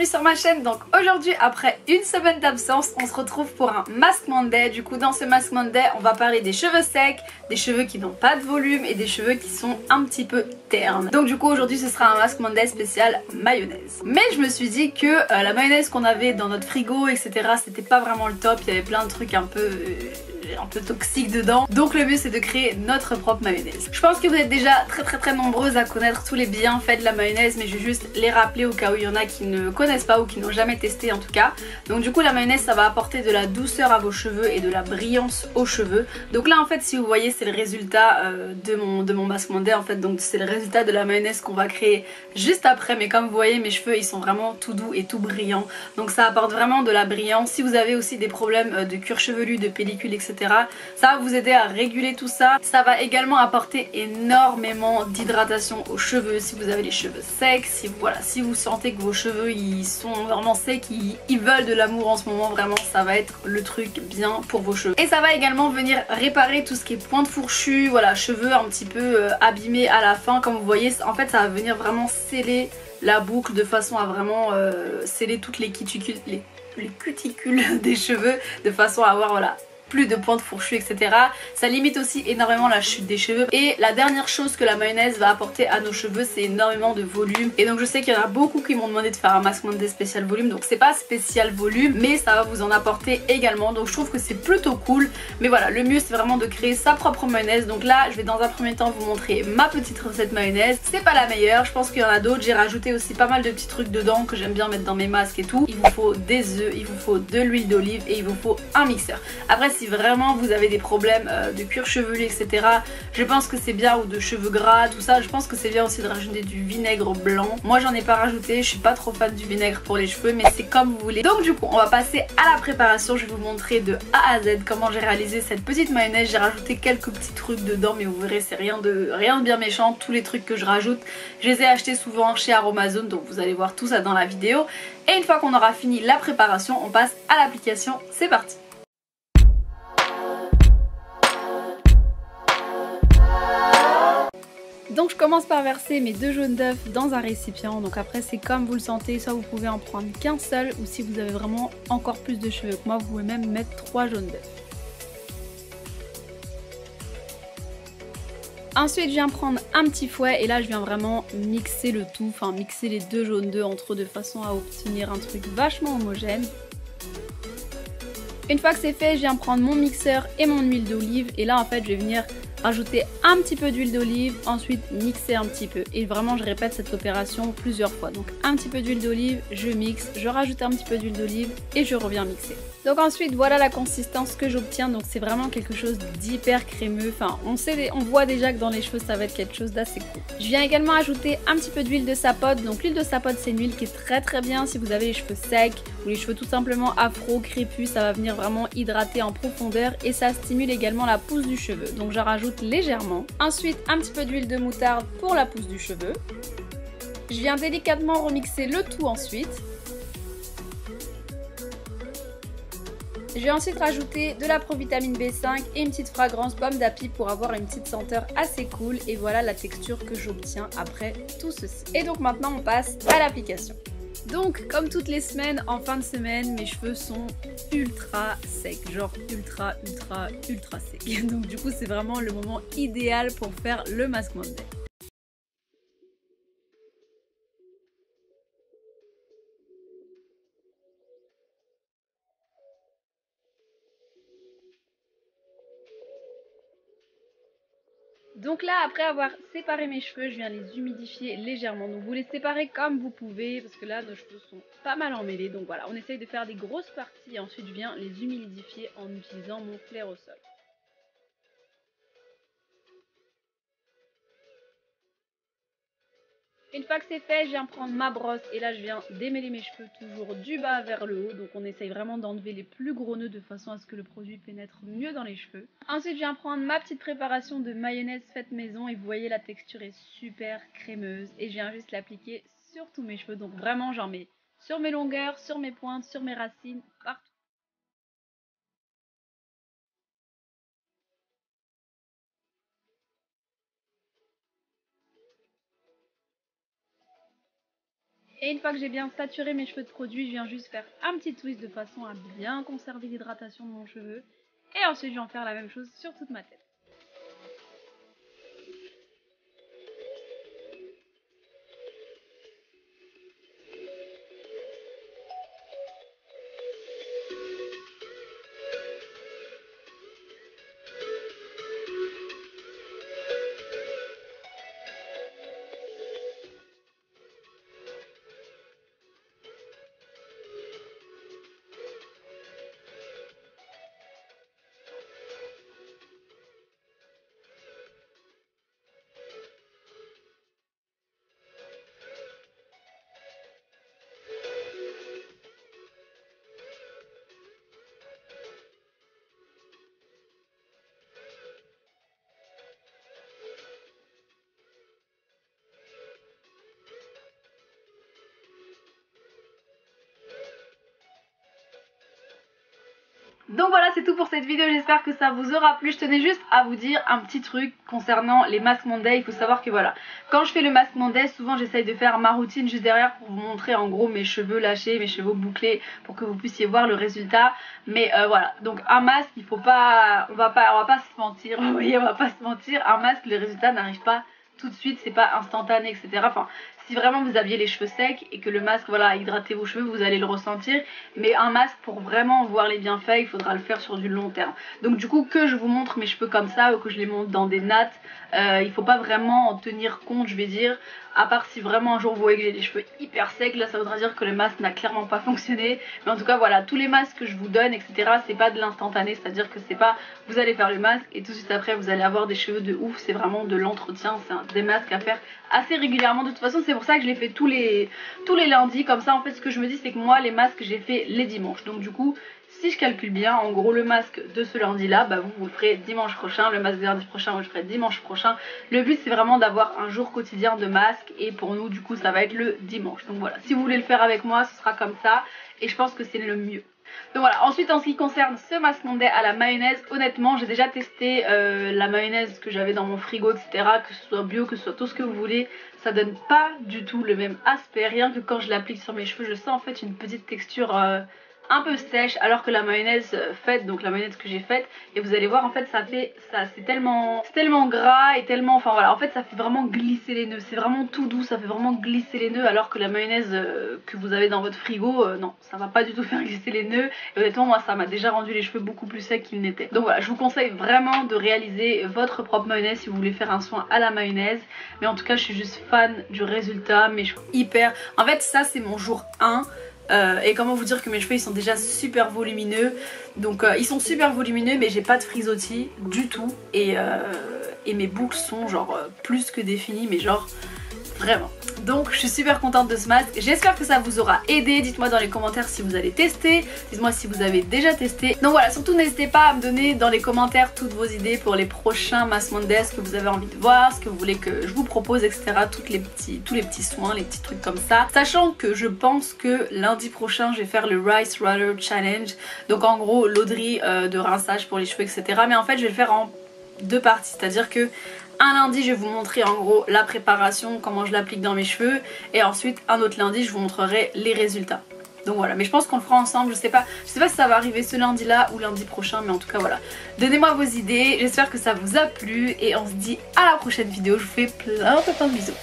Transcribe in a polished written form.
bienvenue sur ma chaîne. Donc aujourd'hui, après une semaine d'absence, on se retrouve pour un Mask Monday. Du coup dans ce Mask Monday, on va parler des cheveux secs, des cheveux qui n'ont pas de volume et des cheveux qui sont un petit peu ternes. Donc du coup aujourd'hui ce sera un Mask Monday spécial mayonnaise. Mais je me suis dit que la mayonnaise qu'on avait dans notre frigo etc, c'était pas vraiment le top. Il y avait plein de trucs un peu toxiques dedans. Donc le mieux c'est de créer notre propre mayonnaise. Je pense que vous êtes déjà très nombreuses à connaître tous les bienfaits de la mayonnaise, mais je vais juste les rappeler au cas où il y en a qui ne connaissent pas ou qui n'ont jamais testé en tout cas. Donc du coup la mayonnaise ça va apporter de la douceur à vos cheveux et de la brillance aux cheveux. Donc là en fait si vous voyez c'est le résultat de mon Mask Monday en fait. Donc c'est le résultat de la mayonnaise qu'on va créer juste après, mais comme vous voyez mes cheveux ils sont vraiment tout doux et tout brillants. Donc ça apporte vraiment de la brillance. Si vous avez aussi des problèmes de cuir chevelu, de pellicule etc, ça va vous aider à réguler tout ça. Ça va également apporter énormément d'hydratation aux cheveux si vous avez les cheveux secs, si vous sentez que vos cheveux ils sont vraiment secs, ils veulent de l'amour en ce moment, vraiment ça va être le truc bien pour vos cheveux. Et ça va également venir réparer tout ce qui est pointe fourchue, voilà, cheveux un petit peu abîmés à la fin. Comme vous voyez en fait ça va venir vraiment sceller la boucle de façon à vraiment sceller toutes les cuticules, les cuticules des cheveux, de façon à avoir voilà plus de pointes fourchues etc. Ça limite aussi énormément la chute des cheveux. Et la dernière chose que la mayonnaise va apporter à nos cheveux, c'est énormément de volume. Et donc je sais qu'il y en a beaucoup qui m'ont demandé de faire un Mask Monday spécial volume. Donc c'est pas spécial volume, mais ça va vous en apporter également. Donc je trouve que c'est plutôt cool. Mais voilà, le mieux c'est vraiment de créer sa propre mayonnaise. Donc là je vais dans un premier temps vous montrer ma petite recette mayonnaise. C'est pas la meilleure, je pense qu'il y en a d'autres. J'ai rajouté aussi pas mal de petits trucs dedans que j'aime bien mettre dans mes masques et tout. Il vous faut des œufs, il vous faut de l'huile d'olive et il vous faut un mixeur. Après si vraiment vous avez des problèmes de cuir chevelu etc, je pense que c'est bien, ou de cheveux gras tout ça, je pense que c'est bien aussi de rajouter du vinaigre blanc. Moi j'en ai pas rajouté, je suis pas trop fan du vinaigre pour les cheveux, mais c'est comme vous voulez. Donc du coup on va passer à la préparation. Je vais vous montrer de A à Z comment j'ai réalisé cette petite mayonnaise. J'ai rajouté quelques petits trucs dedans, mais vous verrez c'est rien de bien méchant. Tous les trucs que je rajoute je les ai achetés souvent chez Aromazone, donc vous allez voir tout ça dans la vidéo. Et une fois qu'on aura fini la préparation, on passe à l'application. C'est parti. Donc je commence par verser mes 2 jaunes d'œufs dans un récipient. Donc après c'est comme vous le sentez, soit vous pouvez en prendre qu'un seul, ou si vous avez vraiment encore plus de cheveux que moi, vous pouvez même mettre 3 jaunes d'œufs. Ensuite je viens prendre un petit fouet et là je viens vraiment mixer le tout, enfin mixer les 2 jaunes d'œufs entre eux de façon à obtenir un truc vachement homogène. Une fois que c'est fait, je viens prendre mon mixeur et mon huile d'olive et là en fait je vais venir rajouter un petit peu d'huile d'olive, ensuite mixer un petit peu. Et vraiment je répète cette opération plusieurs fois. Donc un petit peu d'huile d'olive, je mixe, je rajoute un petit peu d'huile d'olive et je reviens mixer. Donc ensuite voilà la consistance que j'obtiens. Donc c'est vraiment quelque chose d'hyper crémeux. Enfin on voit déjà que dans les cheveux ça va être quelque chose d'assez cool. Je viens également ajouter un petit peu d'huile de sapote. Donc l'huile de sapote c'est une huile qui est très bien si vous avez les cheveux secs ou les cheveux tout simplement afro, crépus. Ça va venir vraiment hydrater en profondeur et ça stimule également la pousse du cheveu. Donc j'en rajoute légèrement. Ensuite un petit peu d'huile de moutarde pour la pousse du cheveu. Je viens délicatement remixer le tout ensuite. Je vais ensuite rajouter de la provitamine B5 et une petite fragrance pomme d'api pour avoir une petite senteur assez cool. Et voilà la texture que j'obtiens après tout ceci. Et donc maintenant on passe à l'application. Donc comme toutes les semaines, en fin de semaine, mes cheveux sont ultra secs, genre ultra secs. Donc du coup c'est vraiment le moment idéal pour faire le Mask Monday. Donc là après avoir séparé mes cheveux, je viens les humidifier légèrement. Donc vous les séparez comme vous pouvez parce que là nos cheveux sont pas mal emmêlés. Donc voilà, on essaye de faire des grosses parties et ensuite je viens les humidifier en utilisant mon flair au sol. Une fois que c'est fait, je viens prendre ma brosse et là je viens démêler mes cheveux toujours du bas vers le haut. Donc on essaye vraiment d'enlever les plus gros nœuds de façon à ce que le produit pénètre mieux dans les cheveux. Ensuite je viens prendre ma petite préparation de mayonnaise faite maison et vous voyez la texture est super crémeuse. Et je viens juste l'appliquer sur tous mes cheveux. Donc vraiment j'en mets sur mes longueurs, sur mes pointes, sur mes racines, partout. Et une fois que j'ai bien saturé mes cheveux de produit, je viens juste faire un petit twist de façon à bien conserver l'hydratation de mon cheveu. Et ensuite je vais en faire la même chose sur toute ma tête. Donc voilà, c'est tout pour cette vidéo, j'espère que ça vous aura plu. Je tenais juste à vous dire un petit truc concernant les Mask Monday. Il faut savoir que voilà, quand je fais le Mask Monday, souvent j'essaye de faire ma routine juste derrière pour vous montrer en gros mes cheveux lâchés, mes cheveux bouclés, pour que vous puissiez voir le résultat. Mais voilà, donc un masque, il faut pas, on va pas se mentir, vous voyez, on va pas se mentir, un masque, le résultat n'arrive pas tout de suite, c'est pas instantané, etc. Enfin, si vraiment vous aviez les cheveux secs et que le masque, voilà, a hydraté vos cheveux, vous allez le ressentir. Mais un masque, pour vraiment voir les bienfaits, il faudra le faire sur du long terme. Donc du coup, que je vous montre mes cheveux comme ça ou que je les monte dans des nattes, il faut pas vraiment en tenir compte, je vais dire. À part si vraiment un jour vous voyez que j'ai les cheveux hyper secs, là ça voudra dire que le masque n'a clairement pas fonctionné. Mais en tout cas voilà, tous les masques que je vous donne, etc. c'est pas de l'instantané, c'est à dire que c'est pas vous allez faire le masque et tout de suite après vous allez avoir des cheveux de ouf. C'est vraiment de l'entretien, c'est des masques à faire assez régulièrement. De toute façon c'est pour ça que je les fais tous les lundis. Comme ça en fait ce que je me dis c'est que moi les masques j'ai fait les dimanches. Donc du coup si je calcule bien, en gros le masque de ce lundi là, bah vous le ferez dimanche prochain, le masque de lundi prochain vous le ferez dimanche prochain. Le but c'est vraiment d'avoir un jour quotidien de masque et pour nous du coup ça va être le dimanche. Donc voilà, si vous voulez le faire avec moi ce sera comme ça et je pense que c'est le mieux. Donc voilà, ensuite en ce qui concerne ce Mask Monday à la mayonnaise, honnêtement j'ai déjà testé la mayonnaise que j'avais dans mon frigo, etc. Que ce soit bio, que ce soit tout ce que vous voulez, ça donne pas du tout le même aspect. Rien que quand je l'applique sur mes cheveux je sens en fait une petite texture un peu sèche, alors que la mayonnaise faite, donc la mayonnaise que j'ai faite, et vous allez voir en fait c'est tellement gras et tellement, enfin voilà, en fait ça fait vraiment glisser les nœuds, c'est vraiment tout doux, ça fait vraiment glisser les nœuds, alors que la mayonnaise que vous avez dans votre frigo, non, ça va pas du tout faire glisser les nœuds, et honnêtement moi ça m'a déjà rendu les cheveux beaucoup plus secs qu'ils n'étaient. Donc voilà, je vous conseille vraiment de réaliser votre propre mayonnaise si vous voulez faire un soin à la mayonnaise, mais en tout cas je suis juste fan du résultat, mes cheveux hyper, en fait ça c'est mon jour 1. Et comment vous dire que mes cheveux ils sont déjà super volumineux. Donc ils sont super volumineux mais j'ai pas de frisottis du tout. Et mes boucles sont genre plus que définies, mais genre vraiment. Donc je suis super contente de ce masque, j'espère que ça vous aura aidé. Dites-moi dans les commentaires si vous allez tester, dites-moi si vous avez déjà testé. Donc voilà, surtout n'hésitez pas à me donner dans les commentaires toutes vos idées pour les prochains Mask Monday, ce que vous avez envie de voir, ce que vous voulez que je vous propose, etc. Tous les petits soins, les petits trucs comme ça. Sachant que je pense que lundi prochain je vais faire le Rice Roller Challenge. Donc en gros l'auderie de rinçage pour les cheveux, etc. Mais en fait je vais le faire en deux parties, c'est-à-dire que un lundi je vais vous montrer en gros la préparation, comment je l'applique dans mes cheveux, et ensuite un autre lundi je vous montrerai les résultats. Donc voilà, mais je pense qu'on le fera ensemble, je sais pas si ça va arriver ce lundi là ou lundi prochain, mais en tout cas voilà. Donnez-moi vos idées, j'espère que ça vous a plu et on se dit à la prochaine vidéo, je vous fais plein de bisous.